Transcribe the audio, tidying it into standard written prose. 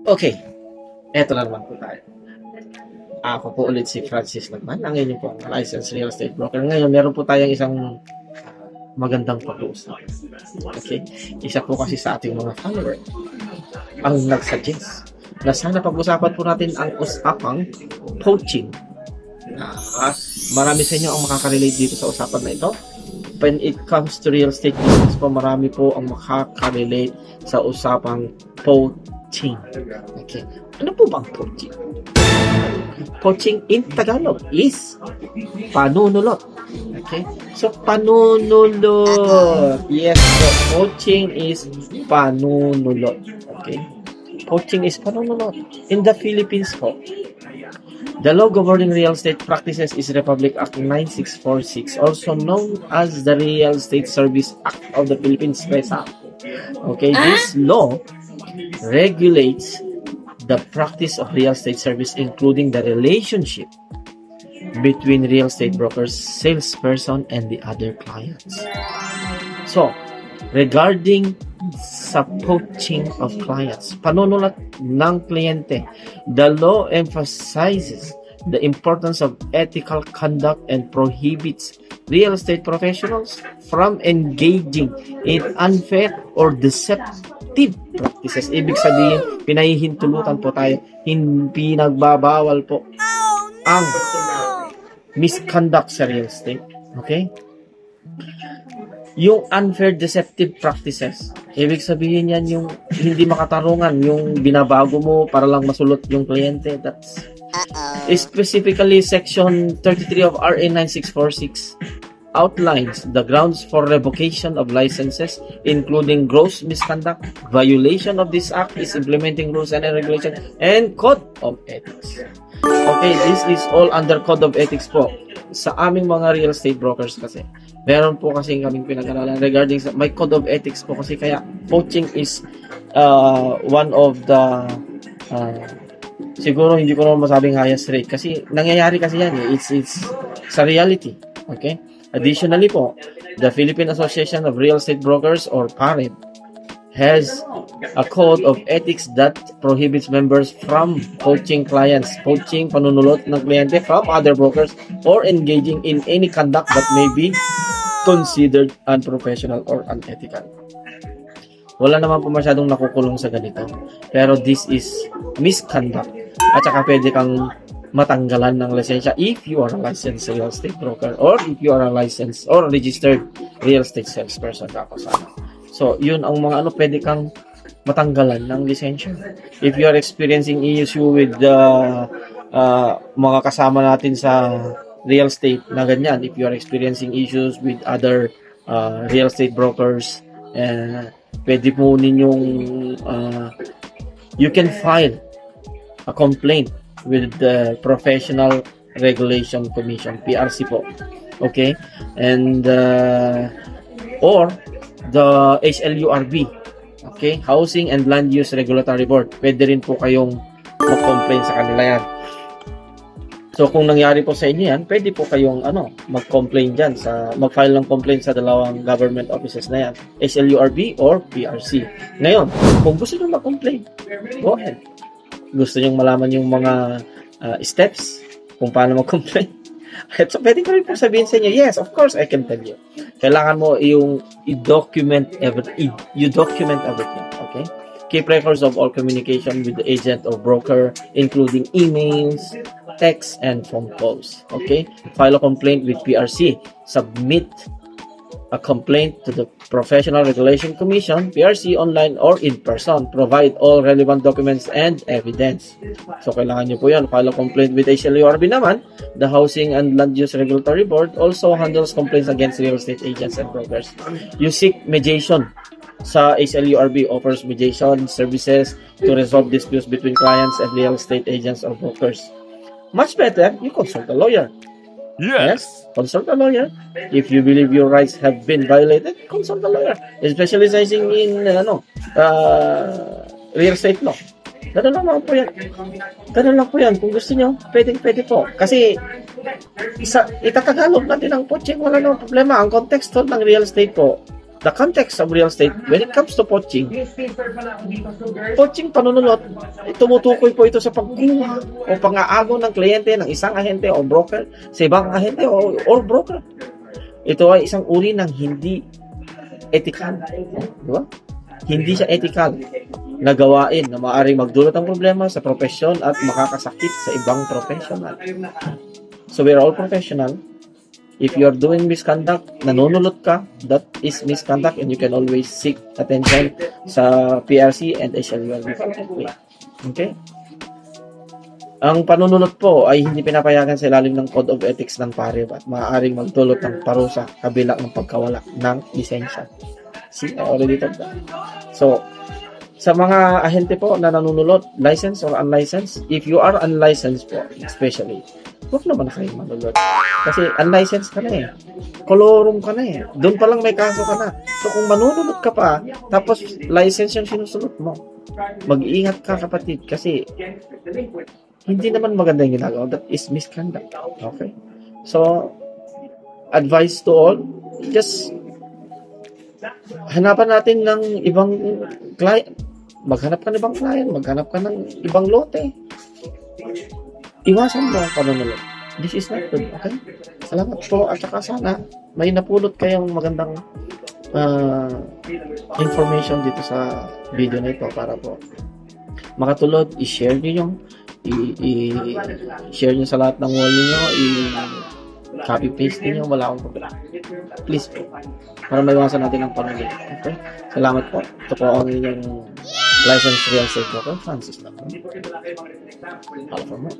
Okay, eto na naman po tayo. Ako po ulit si Francis Lagman, ang inyong po licensed real estate broker. Ngayon, meron po tayong isang magandang pag-uusap. Okay, isa po kasi sa ating mga follower ang nag-suggest na sana pag-usapan po natin ang usapang poaching. Marami sa inyo ang makaka-relate dito sa usapan na ito. When it comes to real estate business po, marami po ang makaka-relate sa usapang poaching. Okay, ano po bang poaching? Poaching in Tagalog is panunulot. Okay, so panunulot. Yes, so poaching is panunulot. Okay, poaching is panunulot. In the Philippines po, the law governing real estate practices is Republic Act 9646, also known as the Real Estate Service Act of the Philippines. Okay, this law regulates the practice of real estate service, including the relationship between real estate brokers, salesperson, and the other clients. So, regarding sa poaching of clients, panunulat ng kliyente, the law emphasizes the importance of ethical conduct and prohibits real estate professionals from engaging in unfair or deceptive practices. Ibig sabihin, pinahihintulutan po tayo, pinagbabawal po ang misconduct sa real estate. Okay? Yung unfair deceptive practices, ibig sabihin yan yung hindi makatarungan, yung binabago mo para lang masulot yung kliyente. That's specifically Section 33 of RA 9646 outlines the grounds for revocation of licenses, including gross misconduct. Violation of this act is implementing rules and regulations and code of ethics. Okay, this is all under code of ethics po. Sa aming mga real estate brokers kasi, meron po kasi kaming pinag-aralan regarding sa my code of ethics po kasi kaya poaching is one of the siguro hindi ko naman masabing highest rate kasi nangyayari kasi yan eh. It's sa reality. Okay? Additionally po, the Philippine Association of Real Estate Brokers or PAREB has a code of ethics that prohibits members from poaching clients, poaching panunulot ng kliyente from other brokers or engaging in any conduct that may be considered unprofessional or unethical. Wala naman po masyadong nakukulong sa ganito. Pero this is misconduct. At saka pwede kang matanggalan ng lisensya if you are a licensed real estate broker or if you are a licensed or registered real estate salesperson. So, yun ang mga pwede kang matanggalan ng lisensya. If you are experiencing issue with mga kasama natin sa real estate na ganyan, if you are experiencing issues with other real estate brokers, pwede po ninyong you can file a complaint with the Professional Regulation Commission, PRC po. Okay? And or the HLURB, okay? Housing and Land Use Regulatory Board. Pwede rin po kayong mag-complain sa kanila yan. So, kung nangyari po sa inyo yan, pwede po kayong mag-complain dyan, mag-file ng complaint sa dalawang government offices na yan, HLURB or PRC. Ngayon, kung gusto nyo mag-complain, go ahead. Gusto nyo malaman yung mga steps kung paano mag-complain. So, pwede ko rin po sabihin sa inyo, yes, of course, I can tell you. Kailangan mo yung i-document everything. You document everything, okay? Keep records of all communication with the agent or broker, including emails, texts, and phone calls, okay? File a complaint with PRC. Submit a complaint to the Professional Regulation Commission, PRC, online or in person. Provide all relevant documents and evidence. So, kailangan nyo po yan. File a complaint with HLURB naman. The Housing and Land Use Regulatory Board also handles complaints against real estate agents and brokers. You seek mediation. Sa HLURB offers mediation services to resolve disputes between clients and real estate agents or brokers. Much better, you consult a lawyer. Yes, consult a lawyer. If you believe your rights have been violated, consult a lawyer. Specializing in real estate law. Ganun lang po yan. Ganun lang po yan. Kung gusto nyo, pwede po. Kasi itatagalog natin ang poaching, wala namang problema. Ang konteksto ng real estate po, the context of real estate, when it comes to poaching, panunulot, tumutukoy po ito sa pagkuha o pang-aagaw ng kliyente ng isang ahente o broker sa ibang ahente or broker. Ito ay isang uri ng hindi ethical. Di ba? Hindi siya ethical na gawain na maaaring magdulot ng problema sa profesyon at makakasakit sa ibang professional. So we're all professional. If you are doing misconduct, nanunulot ka, that is misconduct and you can always seek attention sa PRC and SLUL. Okay? Ang panunulot po ay hindi pinapayagan sa ilalim ng Code of Ethics ng PAREB at maaaring magdulot ng parusa kabila ng pagkawala ng lisensya. See, I already told that. So, sa mga ahente po na nanunulot, licensed or unlicensed, if you are unlicensed po, especially, huwag naman kayong manulot. Kasi unlicensed ka na eh. Kolorum ka na eh. Doon pa lang may kaso ka na. So kung manunulot ka pa, tapos license yung sinusulot mo, mag-iingat ka kapatid. Kasi hindi naman maganda yung ginagawa. That is misconduct. Okay? So, advice to all, just hanapan natin ng ibang client. Maghanap ka ng ibang client. Maghanap ka ng ibang lote. Iwasan mo ang panunulot. This is not good, okay? Salamat po at saka sana may napulot kayong magandang information dito sa video na ito para po makatulog, i-share nyo yung i-share nyo sa lahat ng wall nyo, i-copy-paste nyo, wala akong problema. Please po, para maiwasan natin ang panunulot. Okay? Salamat po. Ito po ang inyong licensed real estate broker, Francis. All for more.